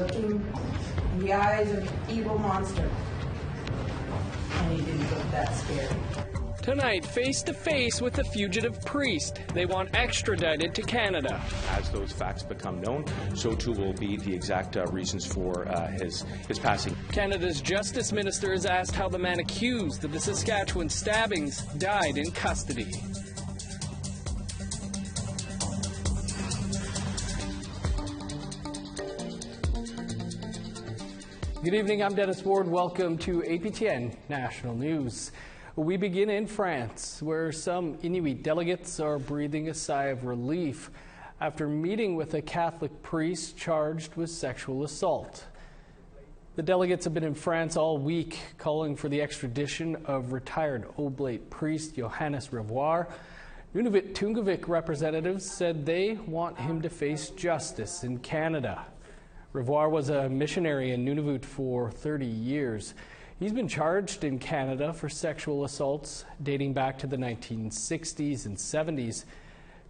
looking in the eyes of evil monster. And he didn't look that scary. Tonight, face-to-face with the fugitive priest. They want extradited to Canada. As those facts become known, so too will be the exact reasons for his passing. Canada's Justice Minister has asked how the man accused of the Saskatchewan stabbings died in custody. Good evening, I'm Dennis Ward. Welcome to APTN National News. We begin in France, where some Inuit delegates are breathing a sigh of relief after meeting with a Catholic priest charged with sexual assault. The delegates have been in France all week calling for the extradition of retired Oblate priest Johannes Revoir. Nunavut Tungavik representatives said they want him to face justice in Canada. Revoir was a missionary in Nunavut for 30 years. He's been charged in Canada for sexual assaults dating back to the 1960s and 70s.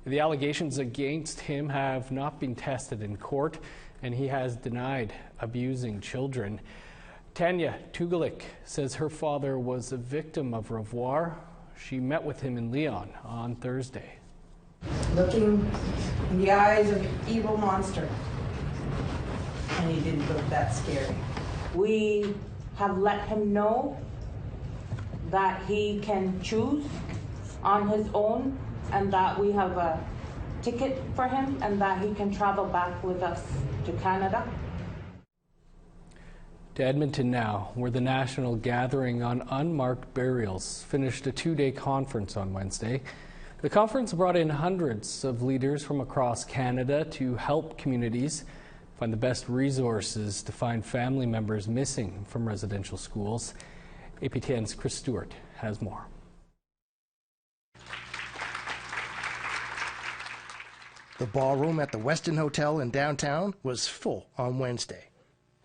The allegations against him have not been tested in court, and he has denied abusing children. Tanya Tugalik says her father was a victim of Revoir. She met with him in Leon on Thursday. Looking in the eyes of evil monster. And he didn't look that scary. We have let him know that he can choose on his own and that we have a ticket for him and that he can travel back with us to Canada. To Edmonton now, where the National Gathering on Unmarked Burials finished a two-day conference on Wednesday. The conference brought in hundreds of leaders from across Canada to help communities find the best resources to find family members missing from residential schools. APTN's Chris Stewart has more. The ballroom at the Westin Hotel in downtown was full on Wednesday.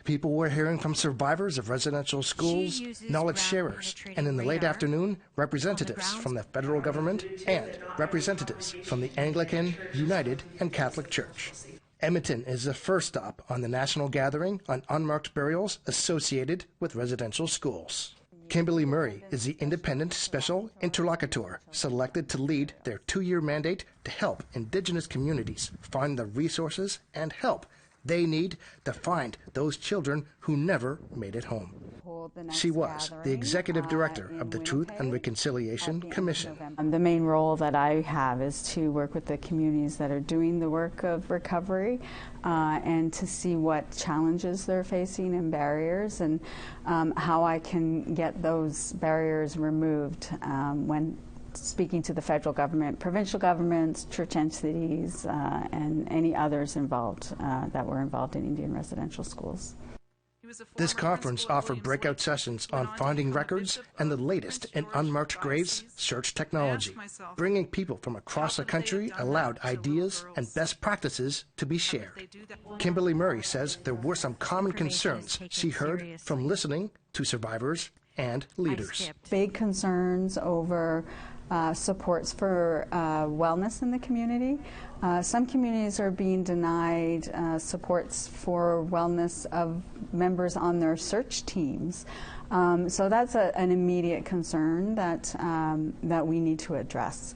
People were hearing from survivors of residential schools, knowledge sharers, and in the late afternoon, representatives from the federal government and representatives from the Anglican, United, and Catholic Church. Edmonton is the first stop on the National Gathering on Unmarked Burials associated with residential schools. Kimberly Murray is the independent special interlocutor selected to lead their 2-year mandate to help Indigenous communities find the resources and help they need to find those children who never made it home. She was the executive director of the Truth and Reconciliation Commission. The main role that I have is to work with the communities that are doing the work of recovery and to see what challenges they're facing and barriers and how I can get those barriers removed when speaking to the federal government, provincial governments, church entities, and any others involved that were involved in Indian residential schools. This conference offered breakout sessions on finding records and the latest in unmarked graves search technology. Bringing people from across the country allowed ideas and best practices to be shared. Kimberly Murray says there were some common concerns she heard from listening to survivors and leaders. Big concerns over supports for wellness in the community. Some communities are being denied supports for wellness of members on their search teams. So that's an immediate concern that that we need to address.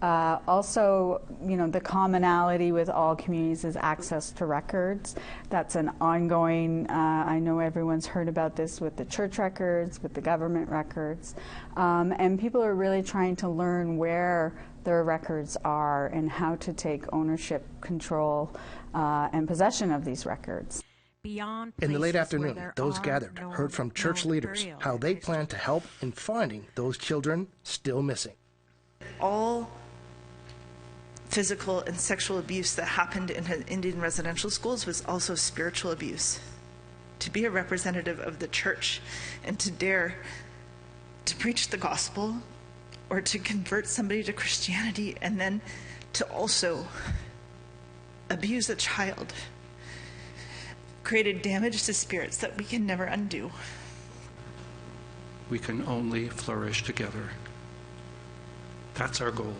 Also, the commonality with all communities is access to records. That's an ongoing, I know everyone's heard about this with the church records, with the government records, and people are really trying to learn where their records are and how to take ownership, control, and possession of these records. In the late afternoon, those gathered heard from church leaders how they plan to help in finding those children still missing. All physical and sexual abuse that happened in Indian residential schools was also spiritual abuse. To be a representative of the church and to dare to preach the gospel or to convert somebody to Christianity and then to also abuse a child created damage to spirits that we can never undo. We can only flourish together. That's our goal.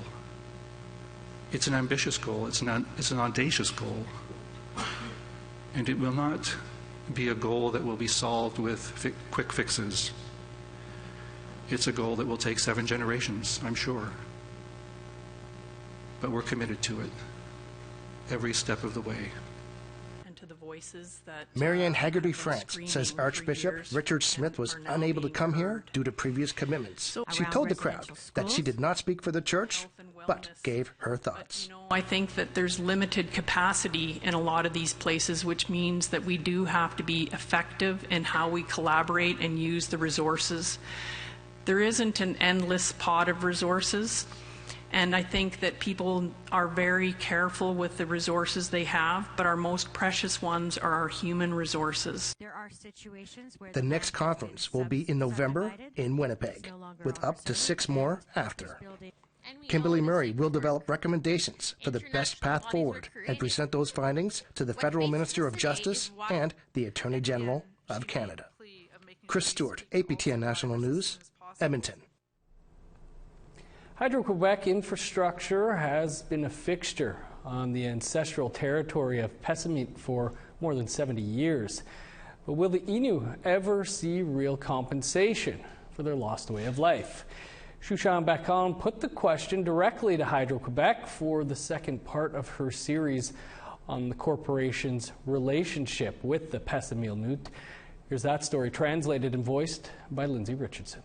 It's an ambitious goal. It's an audacious goal. And it will not be a goal that will be solved with quick fixes. It's a goal that will take 7 generations, I'm sure. But we're committed to it every step of the way. Marianne Haggerty France says Archbishop Richard Smith was unable to come here due to previous commitments. She told the crowd that she did not speak for the church, but gave her thoughts. I think that there's limited capacity in a lot of these places, which means that we do have to be effective in how we collaborate and use the resources. There isn't an endless pot of resources. And I think that people are very careful with the resources they have, but our most precious ones are our human resources. The next conference will be in November in Winnipeg, with up to 6 more after. Kimberly Murray will develop recommendations for the best path forward and present those findings to the Federal Minister of Justice and the Attorney General of Canada. Chris Stewart, APTN National News, Edmonton. Hydro-Quebec infrastructure has been a fixture on the ancestral territory of Pessimist for more than 70 years. But will the Inuit ever see real compensation for their lost way of life? Shushan Bacon put the question directly to Hydro-Quebec for the second part of her series on the corporation's relationship with the Pessimist Inuit. Here's that story translated and voiced by Lindsay Richardson.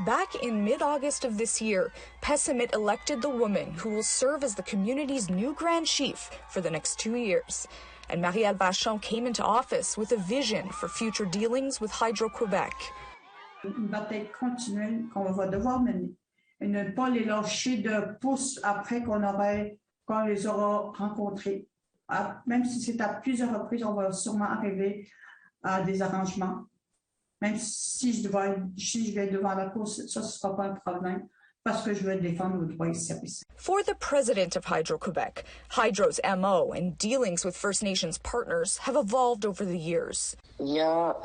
Back in mid-August of this year, Pessimist elected the woman who will serve as the community's new Grand Chief for the next 2 years. And Marielle Vachon came into office with a vision for future dealings with Hydro-Quebec. Une bataille continuelle qu'on va devoir mener et ne pas les lâcher de pouce après qu'on les aura rencontrés. Même si c'est à plusieurs reprises, on va sûrement arriver à des arrangements. Même si je vais devant la cour, ça ne sera pas un problème parce que je veux défendre nos droits et services. For the president of Hydro-Quebec, Hydro's MO and dealings with First Nations partners have evolved over the years. Il y a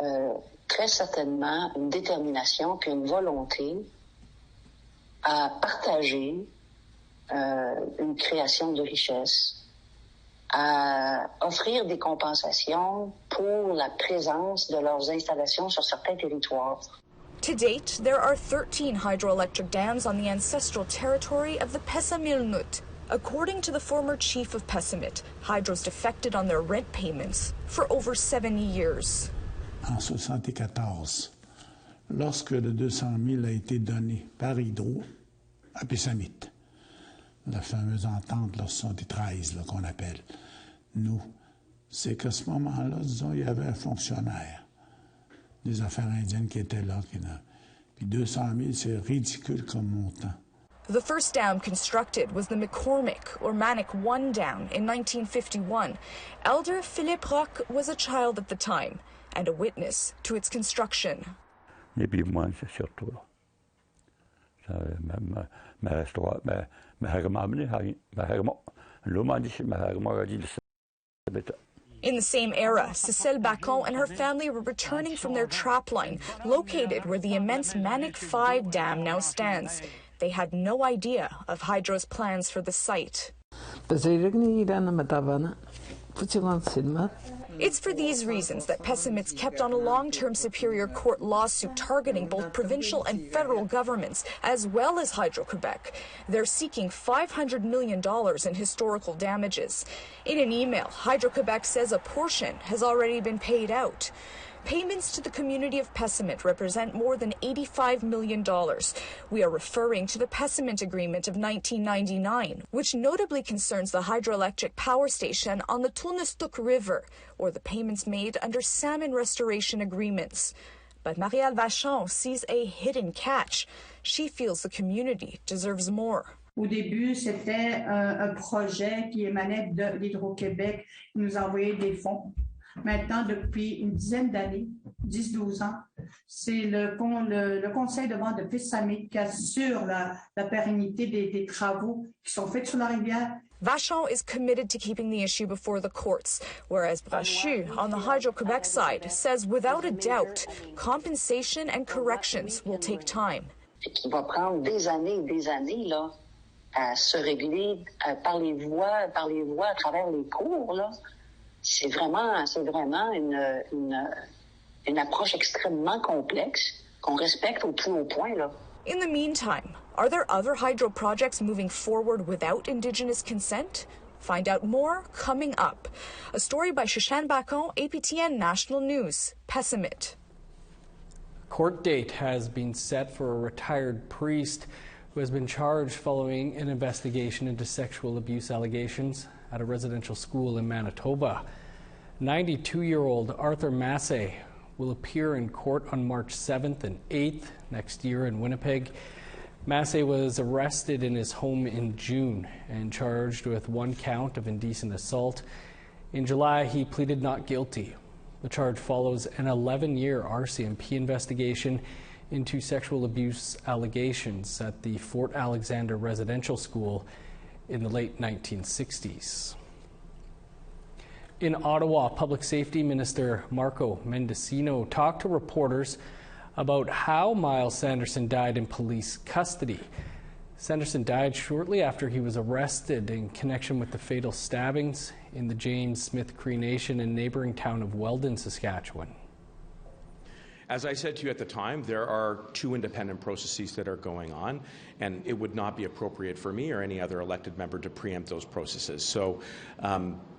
très certainement une détermination puis une volonté à partager une création de richesse, à offrir des compensations pour la présence de leurs installations sur certains territoires. To date, there are 13 hydroelectric dams on the ancestral territory of the Pessimist Inuit. According to the former chief of Pessimist, Hydro's defected on their rent payments for over 70 years. En 1974, lorsque le 200 000 a été donné par Hydro à Pessimist, la fameuse entente là, 73 là, qu'on appelle, nous, c'est qu'à ce moment-là, disons, il y avait un fonctionnaire des affaires indiennes qui était là. Puis 200 000, c'est ridicule comme montant. The first dam constructed was the McCormick or Manic 1 dam in 1951. Elder Philippe Roch was a child at the time and a witness to its construction. Et puis moi, c'est surtout In the same era, Cécile Bacon and her family were returning from their trapline, located where the immense Manic 5 dam now stands. They had no idea of Hydro's plans for the site. It's for these reasons that Pessimist kept on a long-term Superior Court lawsuit targeting both provincial and federal governments, as well as Hydro-Quebec. They're seeking $500 million in historical damages. In an email, Hydro-Quebec says a portion has already been paid out. Payments to the community of Pessimist represent more than $85 million. We are referring to the Pessimist Agreement of 1999, which notably concerns the hydroelectric power station on the Tulnestuk River, or the payments made under salmon restoration agreements. But Marielle Vachon sees a hidden catch. She feels the community deserves more. Au début, c'était un projet qui émanait de l'Hydro-Québec. Ils nous envoyaient des fonds. Maintenant, depuis une dizaine d'années, 10-12 ans, c'est le conseil de vente de Pessimist qui assure la pérennité des travaux qui sont faits sur la rivière. Vachon is committed to keeping the issue before the courts, whereas Brachu, on the Hydro-Quebec side, says without a doubt, compensation and corrections will take time. et qui va prendre des années là, à se régler par les voies à travers les cours, là, c'est vraiment une approche extrêmement complexe qu'on respecte au plus haut point, là. In the meantime, are there other hydro projects moving forward without Indigenous consent? Find out more coming up. A story by Shashan Bacon, APTN National News. Pessimist. Court date has been set for a retired priest who has been charged following an investigation into sexual abuse allegations at a residential school in Manitoba. 92-year-old Arthur Massey will appear in court on March 7th and 8th next year in Winnipeg. Massey was arrested in his home in June and charged with 1 count of indecent assault. In July, he pleaded not guilty. The charge follows an 11-year RCMP investigation into sexual abuse allegations at the Fort Alexander Residential School in the late 1960s. In Ottawa, Public Safety Minister Marco Mendicino talked to reporters about how Miles Sanderson died in police custody. Sanderson died shortly after he was arrested in connection with the fatal stabbings in the James Smith Cree Nation and neighboring town of Weldon, Saskatchewan. As I said to you at the time, there are 2 independent processes that are going on, and it would not be appropriate for me or any other elected member to preempt those processes. So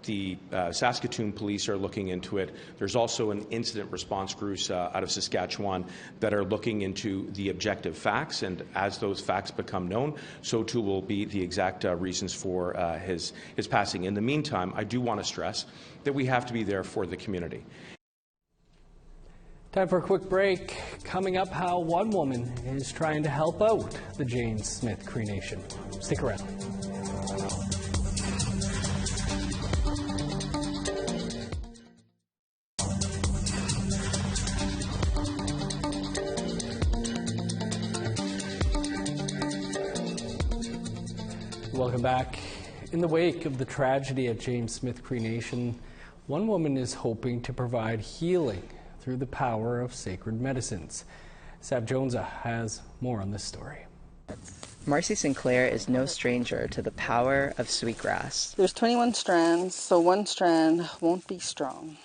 the Saskatoon police are looking into it. There's also an incident response group out of Saskatchewan that are looking into the objective facts, and as those facts become known, so too will be the exact reasons for his passing. In the meantime, I do want to stress that we have to be there for the community. Time for a quick break. Coming up, how one woman is trying to help out the James Smith Cree Nation. Stick around. Welcome back. In the wake of the tragedy at James Smith Cree Nation, one woman is hoping to provide healing through the power of sacred medicines. Sav Jonesa has more on this story. Marcy Sinclair is no stranger to the power of sweetgrass. There's 21 strands, so one strand won't be strong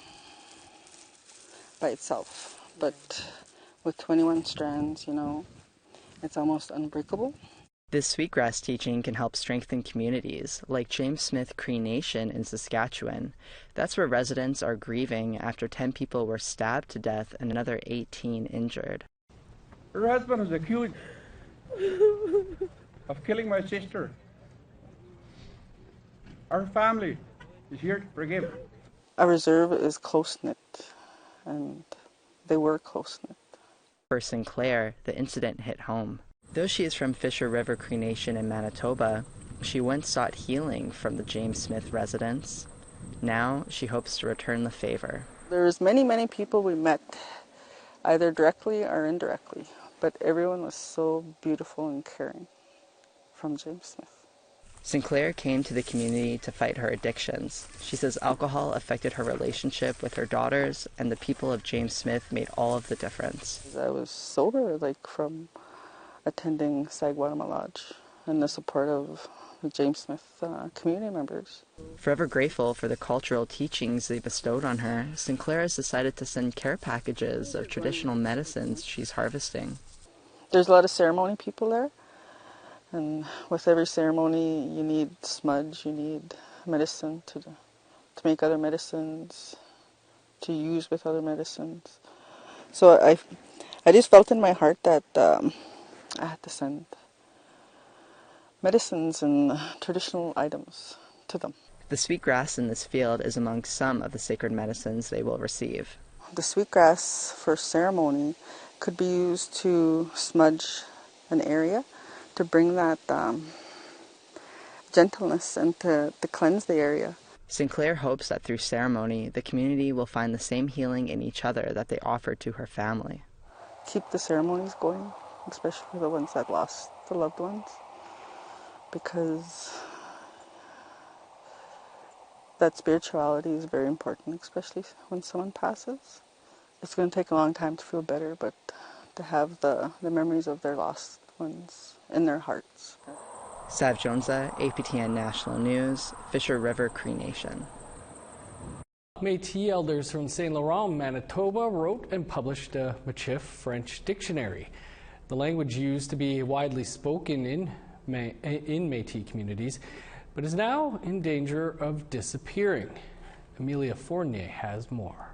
by itself. But with 21 strands, you know, it's almost unbreakable. This sweetgrass teaching can help strengthen communities like James Smith Cree Nation in Saskatchewan. That's where residents are grieving after 10 people were stabbed to death and another 18 injured. Her husband is accused of killing my sister. Our family is here to forgive. Our reserve is close-knit, and they were close-knit. For Sinclair, the incident hit home. Though she is from Fisher River Cree Nation in Manitoba, she once sought healing from the James Smith residents. Now she hopes to return the favor. There's many people we met, either directly or indirectly, but everyone was so beautiful and caring from James Smith. Sinclair came to the community to fight her addictions. She says alcohol affected her relationship with her daughters, and the people of James Smith made all of the difference. I was sober, from attending Sagwanama Lodge and the support of the James Smith community members. Forever grateful for the cultural teachings they bestowed on her, Sinclair has decided to send care packages of traditional medicines she's harvesting. There's a lot of ceremony people there, and with every ceremony you need smudge, you need medicine to make other medicines, to use with other medicines. So I just felt in my heart that I had to send medicines and traditional items to them. The sweetgrass in this field is among some of the sacred medicines they will receive. The sweetgrass for ceremony could be used to smudge an area, to bring that gentleness and to cleanse the area. Sinclair hopes that through ceremony, the community will find the same healing in each other that they offered to her family. Keep the ceremonies going, especially for the ones that lost the loved ones, because that spirituality is very important, especially when someone passes. It's going to take a long time to feel better, but to have the memories of their lost ones in their hearts. Sav Jonza, APTN National News, Fisher River Cree Nation. Metis elders from St. Laurent, Manitoba wrote and published a Michif French dictionary. The language used to be widely spoken in Métis communities, but is now in danger of disappearing. Amelia Fournier has more.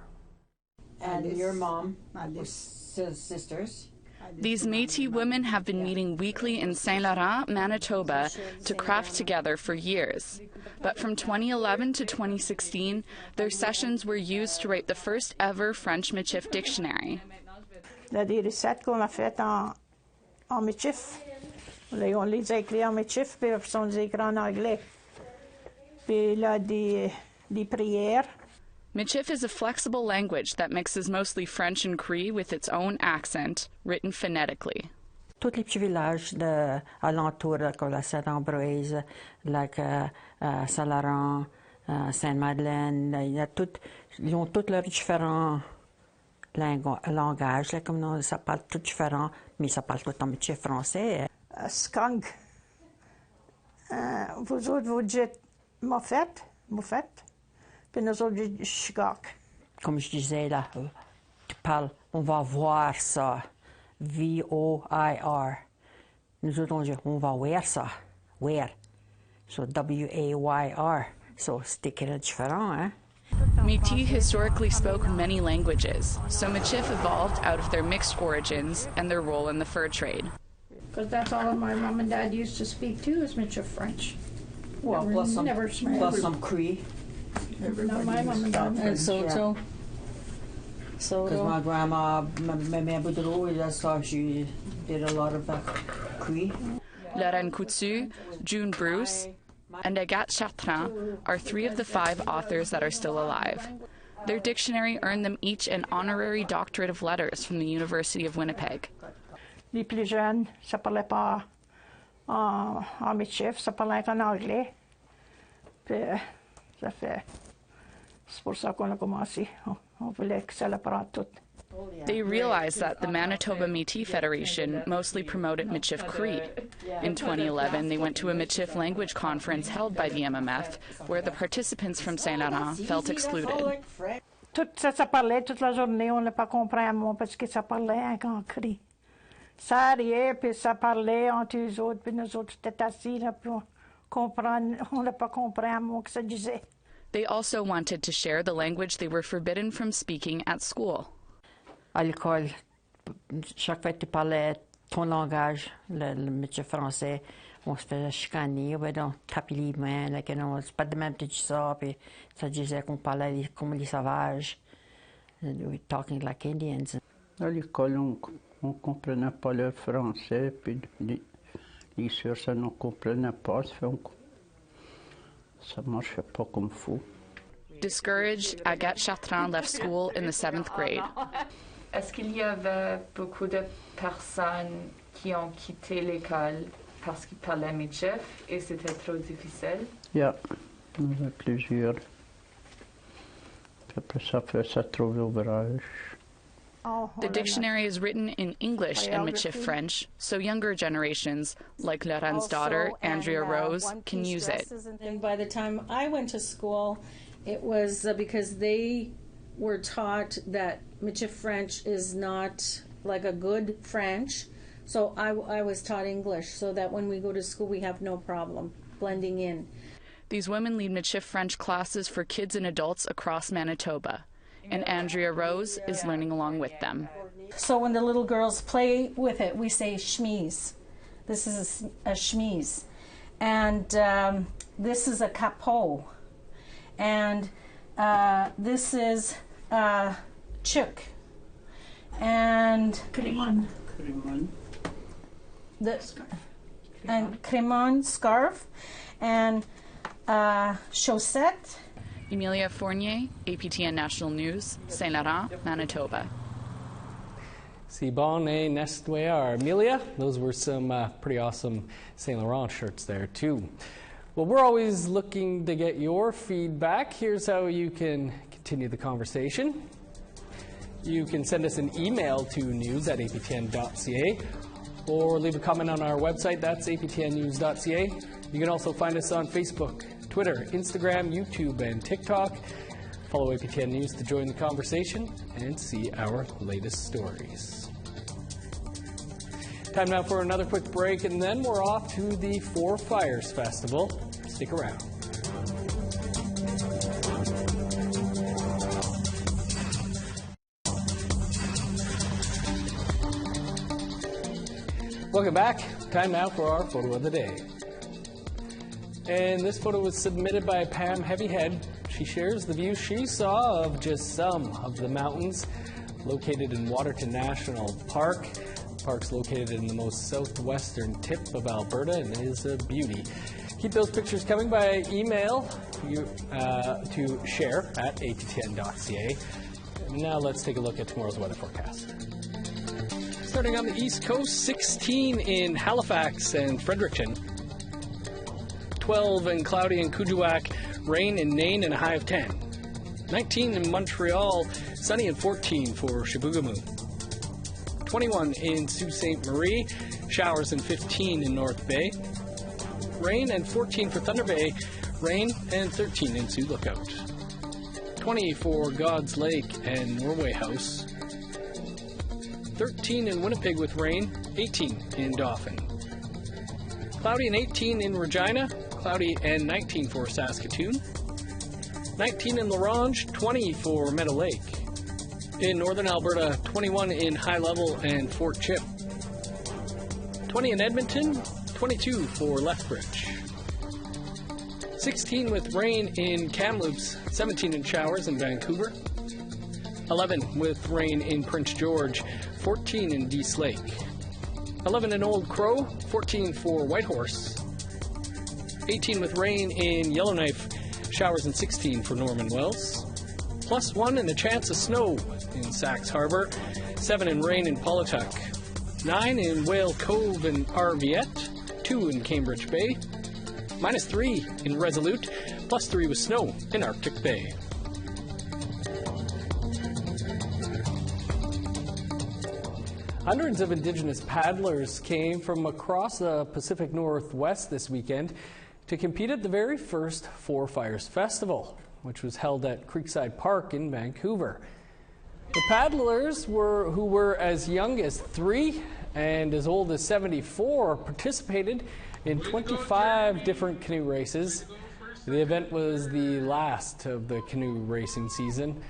And your mom, sisters. These Métis women have been meeting weekly in St. Laurent, Manitoba, to craft together for years. But from 2011 to 2016, their sessions were used to write the first ever French Michif dictionary. Il y a des recettes qu'on a faites en Michif. On les a écrits en Michif, puis on les a écrits en anglais. Puis il y a des prières. Michif is a flexible language that mixes mostly French and Cree with its own accent, written phonetically. Tous les petits villages alentours, comme la Saint-Ambroise, Saint-Laurent, Sainte-Madeleine, ils ont tous leurs différents langages. Comme nous, ça parle tout différent, mais ça parle tout en Michif français. Skunk. Vous autres, vous dites Moffett. Puis nous autres, Chicac. Comme je disais là, tu parles, on va voir ça. V-O-I-R. Nous autres, on dit, on va voir ça. Where. So W-A-Y-R. So c'est écrit différent, hein? Métis historically spoke many languages, so Michif evolved out of their mixed origins and their role in the fur trade. Because that's all my mom and dad used to speak too, is Michif French. Well, plus some Cree. No, my mom and dad. And Soto. Because my grandma, my Boudreau, she did a lot of Cree. Lorraine Coutu, June Bruce, and Agathe Chartrand are 3 of the 5 authors that are still alive. Their dictionary earned them each an honorary doctorate of letters from the University of Winnipeg. Les plus jeunes, ça parlait pas en Michif, ça parlait en anglais. Puis ça fait. C'est pour ça qu'on a commencé. On voulait que ça l'apprenne tout. They realized that the Manitoba Métis Federation mostly promoted Michif Cree. In 2011, they went to a Michif language conference held by the MMF, where the participants from St. Laurent felt excluded. Tout ça, ça parlait toute la journée, on n'a pas compris un mot parce que ça parlait en Cree. Ça arrivait, puis ça parlait entre eux autres, puis nous autres, c'était assis là pour comprendre. On n'a pas compris un mot que ça disait. They also wanted to share the language they were forbidden from speaking at school. À l'école, chaque fois que tu parlais ton langage, le métier français, on se faisait chicaner, donc taper les mains, c'est pas de même que tu dis ça, puis ça disait qu'on parlait comme les sauvages, talking like Indians. À l'école, on comprenait pas le français, puis les sœurs, ça ne comprenait pas, ça marchait pas comme fou. Discouraged, Agathe Chartrand left school in the 7th grade. Est-ce qu'il y avait beaucoup de personnes qui ont quitté l'école parce qu'ils parlaient Michif et c'était trop difficile? Yeah, il y en avait plusieurs. Après ça fait ça trouver ouvrage. The dictionary is written in English and Michif French, so younger generations, like Laurent's daughter, Andrea Rose, can use it. And by the time I went to school, it was because they were taught that Michif French is not like a good French, so I was taught English so that when we go to school we have no problem blending in. These women lead Michif French classes for kids and adults across Manitoba, and Andrea Rose is learning along with them. So when the little girls play with it, we say chemise. This is a chemise. And this is a capot. And this is chuk. And Crémon. And crémon, scarf. And chaussette. Amelia Fournier, APTN National News, St. Laurent, Manitoba. Si bon et nestoyar. Amelia, those were some pretty awesome St. Laurent shirts there too. Well, we're always looking to get your feedback. Here's how you can continue the conversation. You can send us an email to news@aptn.ca, or leave a comment on our website. That's aptnnews.ca. You can also find us on Facebook, Twitter, Instagram, YouTube, and TikTok. Follow APTN News to join the conversation and see our latest stories. Time now for another quick break, and then we're off to the Four Fires Festival. Stick around. Welcome back. Time now for our photo of the day. And this photo was submitted by Pam Heavyhead. She shares the view she saw of just some of the mountains located in Waterton National Park. The park's located in the most southwestern tip of Alberta and is a beauty. Keep those pictures coming by email to share@aptn.ca. Now let's take a look at tomorrow's weather forecast. Starting on the East Coast, 16 in Halifax and Fredericton. 12 and cloudy in Kuujjuaq, rain in Nain and a high of 10. 19 in Montreal, sunny and 14 for Chibougamau. 21 in Sault Ste. Marie, showers and 15 in North Bay. Rain and 14 for Thunder Bay, rain and 13 in Sioux Lookout. 20 for God's Lake and Norway House. 13 in Winnipeg with rain, 18 in Dauphin. Cloudy and 18 in Regina, cloudy and 19 for Saskatoon. 19 in La Ronge, 20 for Meadow Lake. In northern Alberta, 21 in High Level and Fort Chip. 20 in Edmonton, 22 for Lethbridge. 16 with rain in Kamloops, 17 in showers in Vancouver. 11 with rain in Prince George, 14 in Dease Lake. 11 in Old Crow, 14 for Whitehorse. 18 with rain in Yellowknife, showers and 16 for Norman Wells. +1 and a chance of snow in Sax Harbor. 7 in rain in Paulatuck. 9 in Whale Cove and Arviette. 2 in Cambridge Bay. -3 in Resolute. +3 with snow in Arctic Bay. Hundreds of Indigenous paddlers came from across the Pacific Northwest this weekend to compete at the very first Four Fires Festival, which was held at Creekside Park in Vancouver. The paddlers who were as young as 3 and as old as 74 participated in 25 different canoe races. The event was the last of the canoe racing season.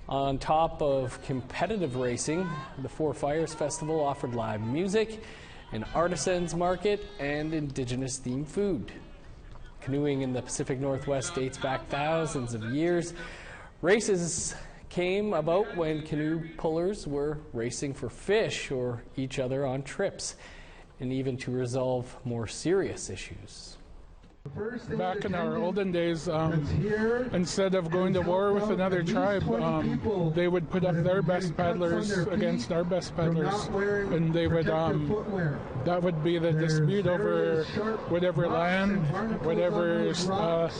On top of competitive racing, the Four Fires Festival offered live music, an artisans market, and Indigenous-themed food. Canoeing in the Pacific Northwest dates back thousands of years. Races came about when canoe pullers were racing for fish or each other on trips, and even to resolve more serious issues. Back in our olden days, instead of going to war with another tribe, they would put up their best paddlers against our best paddlers, and they would that would be the dispute over whatever land, whatever slaves,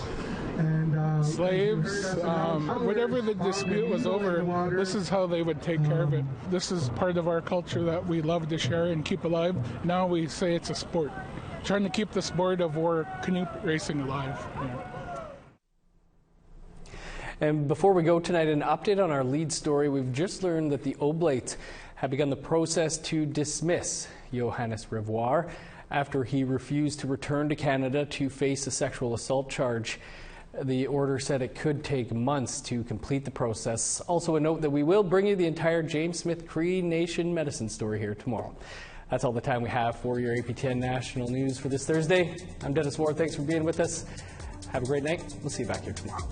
whatever the dispute was over. This is how they would take care of it. This is part of our culture that we love to share and keep alive. Now we say it's a sport. Trying to keep the sport of war canoe racing alive. Yeah. And before we go tonight, an update on our lead story. We've just learned that the Oblates have begun the process to dismiss Johannes Revoir after he refused to return to Canada to face a sexual assault charge. The order said it could take months to complete the process. Also a note that we will bring you the entire James Smith Cree Nation medicine story here tomorrow. That's all the time we have for your APTN National News for this Thursday. I'm Dennis Ward. Thanks for being with us. Have a great night. We'll see you back here tomorrow.